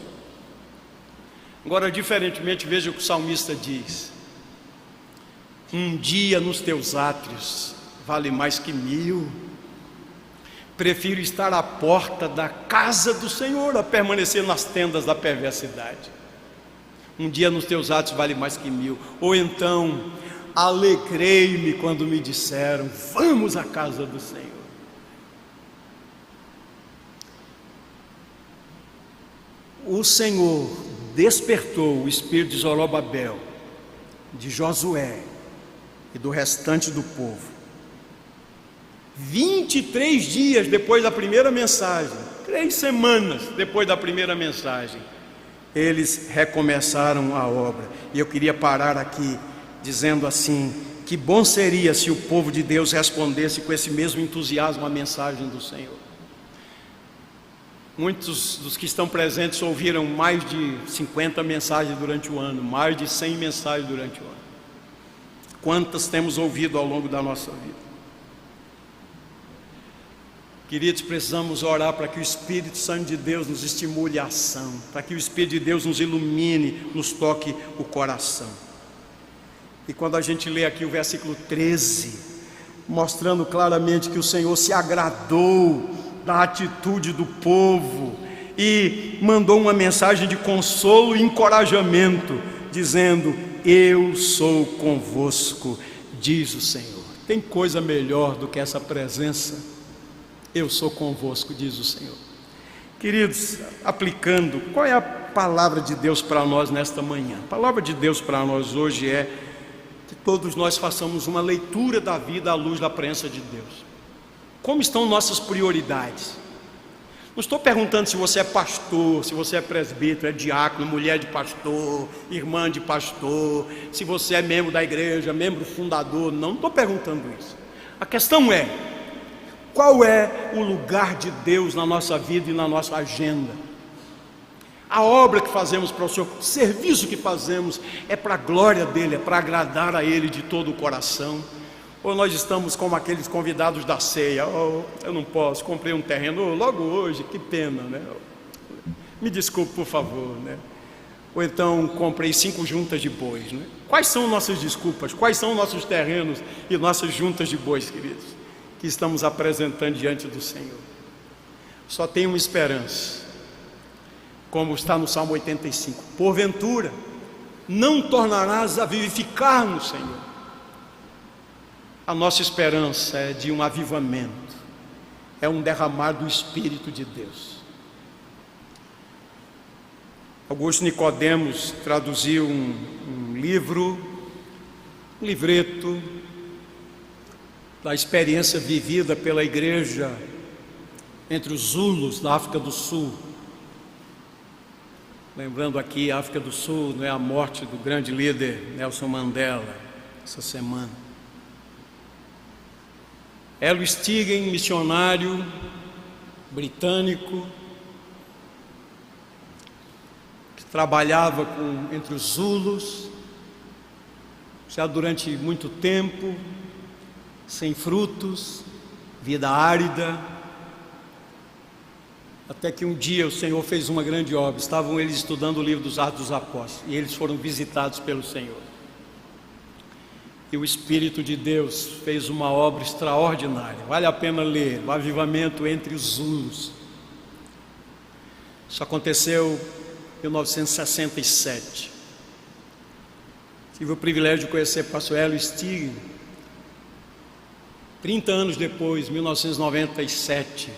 Agora, diferentemente, veja o que o salmista diz: um dia nos teus átrios vale mais que 1000. Prefiro estar à porta da casa do Senhor a permanecer nas tendas da perversidade. Um dia nos teus átrios vale mais que 1000. Ou então, alegrei-me quando me disseram: vamos à casa do Senhor. O Senhor despertou o espírito de Zorobabel, de Josué e do restante do povo. 23 dias depois da primeira mensagem, 3 semanas depois da primeira mensagem, eles recomeçaram a obra. E eu queria parar aqui dizendo assim: que bom seria se o povo de Deus respondesse com esse mesmo entusiasmo à mensagem do Senhor. Muitos dos que estão presentes ouviram mais de 50 mensagens durante o ano, mais de 100 mensagens durante o ano. Quantas temos ouvido ao longo da nossa vida? Queridos, precisamos orar para que o Espírito Santo de Deus nos estimule a ação, para que o Espírito de Deus nos ilumine, nos toque o coração. E quando a gente lê aqui o versículo 13, mostrando claramente que o Senhor se agradou da atitude do povo e mandou uma mensagem de consolo e encorajamento, dizendo: eu sou convosco, diz o Senhor. Tem coisa melhor do que essa presença? Eu sou convosco, diz o Senhor. Queridos, aplicando, qual é a palavra de Deus para nós nesta manhã? A palavra de Deus para nós hoje é que todos nós façamos uma leitura da vida à luz da presença de Deus. Como estão nossas prioridades? Não estou perguntando se você é pastor, se você é presbítero, é diácono, mulher de pastor, irmã de pastor, se você é membro da igreja, membro fundador. Não estou perguntando isso. A questão é: qual é o lugar de Deus na nossa vida e na nossa agenda? A obra que fazemos para o Senhor, o serviço que fazemos, é para a glória dEle, é para agradar a Ele de todo o coração? Ou nós estamos como aqueles convidados da ceia: oh, eu não posso, comprei um terreno logo hoje, que pena, né? Me desculpe, por favor, né? Ou então comprei 5 juntas de bois, né? Quais são nossas desculpas? Quais são nossos terrenos e nossas juntas de bois, queridos, que estamos apresentando diante do Senhor? Só tem uma esperança, como está no Salmo 85: porventura não tornarás a vivificar no Senhor. A nossa esperança é de um avivamento, é um derramar do Espírito de Deus. Augusto Nicodemos traduziu um livreto da experiência vivida pela igreja entre os Zulus da África do Sul. Lembrando aqui, a África do Sul, não é a morte do grande líder Nelson Mandela essa semana. Elo Stigen, missionário britânico, que trabalhava entre os Zulus, já durante muito tempo, sem frutos, vida árida, até que um dia o Senhor fez uma grande obra. Estavam eles estudando o livro dos Atos dos Apóstolos e eles foram visitados pelo Senhor. E o Espírito de Deus fez uma obra extraordinária. Vale a pena ler, o avivamento entre os Zulus. Isso aconteceu em 1967. Tive o privilégio de conhecer o pastor Elo Stigen. 30 anos depois, 1997,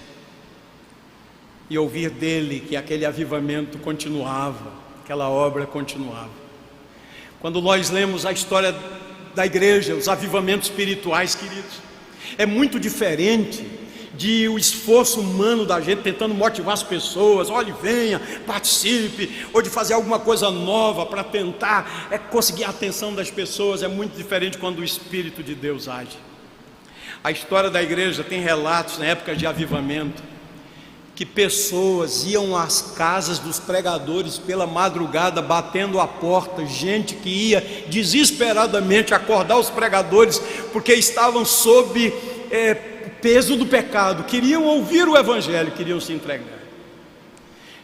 e ouvir dele que aquele avivamento continuava, aquela obra continuava. Quando nós lemos a história da igreja, os avivamentos espirituais, queridos, é muito diferente de o esforço humano da gente tentando motivar as pessoas: olhe, venha, participe, ou de fazer alguma coisa nova para tentar conseguir a atenção das pessoas. É muito diferente quando o Espírito de Deus age. A história da igreja tem relatos na época de avivamento que pessoas iam às casas dos pregadores pela madrugada, batendo a porta, gente que ia desesperadamente acordar os pregadores, porque estavam sob peso do pecado, queriam ouvir o Evangelho, queriam se entregar.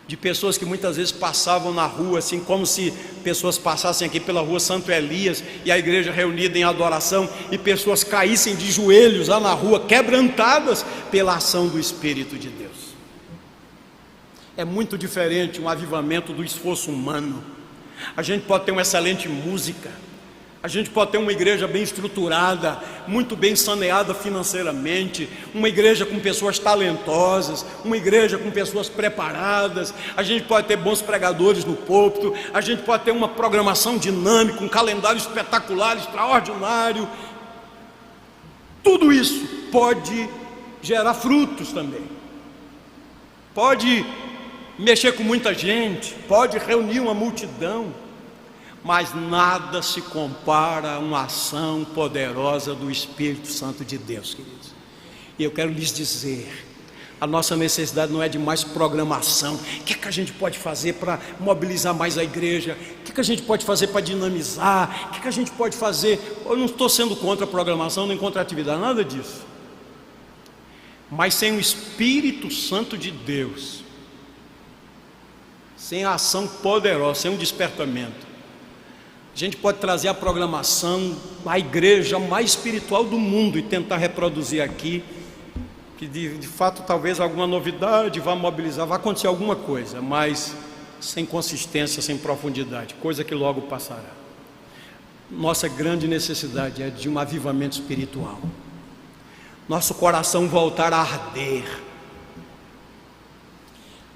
De pessoas que muitas vezes passavam na rua, assim como se pessoas passassem aqui pela rua Santo Elias, e a igreja reunida em adoração, e pessoas caíssem de joelhos lá na rua, quebrantadas pela ação do Espírito de Deus. É muito diferente um avivamento do esforço humano. A gente pode ter uma excelente música, a gente pode ter uma igreja bem estruturada, muito bem saneada financeiramente, uma igreja com pessoas talentosas, uma igreja com pessoas preparadas, a gente pode ter bons pregadores no púlpito, a gente pode ter uma programação dinâmica, um calendário espetacular, extraordinário. Tudo isso pode gerar frutos também, pode mexer com muita gente, pode reunir uma multidão, mas nada se compara a uma ação poderosa do Espírito Santo de Deus, queridos. E eu quero lhes dizer, a nossa necessidade não é de mais programação. O que é que a gente pode fazer para mobilizar mais a igreja? O que é que a gente pode fazer para dinamizar? O que é que a gente pode fazer? Eu não estou sendo contra a programação, nem contra a atividade, nada disso. Mas sem o Espírito Santo de Deus, sem a ação poderosa, sem um despertamento, a gente pode trazer a programação, a igreja mais espiritual do mundo e tentar reproduzir aqui, que de fato talvez alguma novidade vá mobilizar, vai acontecer alguma coisa, mas sem consistência, sem profundidade, coisa que logo passará. Nossa grande necessidade é de um avivamento espiritual, nosso coração voltar a arder,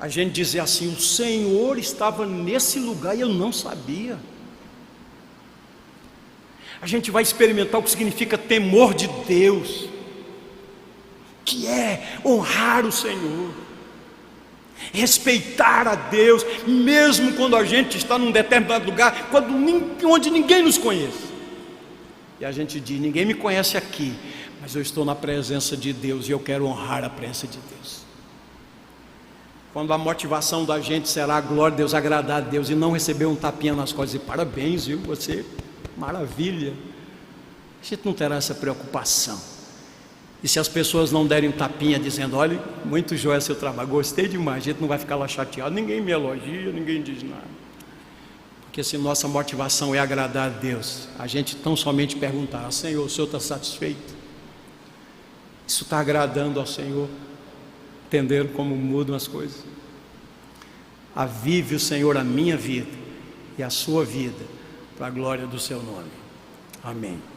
a gente dizer assim: o Senhor estava nesse lugar e eu não sabia. A gente vai experimentar o que significa temor de Deus, que é honrar o Senhor, respeitar a Deus, mesmo quando a gente está num determinado lugar, onde ninguém nos conhece. E a gente diz: ninguém me conhece aqui, mas eu estou na presença de Deus e eu quero honrar a presença de Deus. Quando a motivação da gente será a glória de Deus, agradar a Deus, e não receber um tapinha nas costas e dizer: parabéns, viu, você, maravilha. A gente não terá essa preocupação. E se as pessoas não derem um tapinha dizendo: olha, muito joia seu trabalho, gostei demais, a gente não vai ficar lá chateado, ninguém me elogia, ninguém diz nada. Porque se nossa motivação é agradar a Deus, a gente tão somente perguntar: Senhor, o Senhor está satisfeito? Isso está agradando ao Senhor? Entenderam como mudam as coisas? Avive o Senhor a minha vida e a sua vida, para a glória do seu nome. Amém.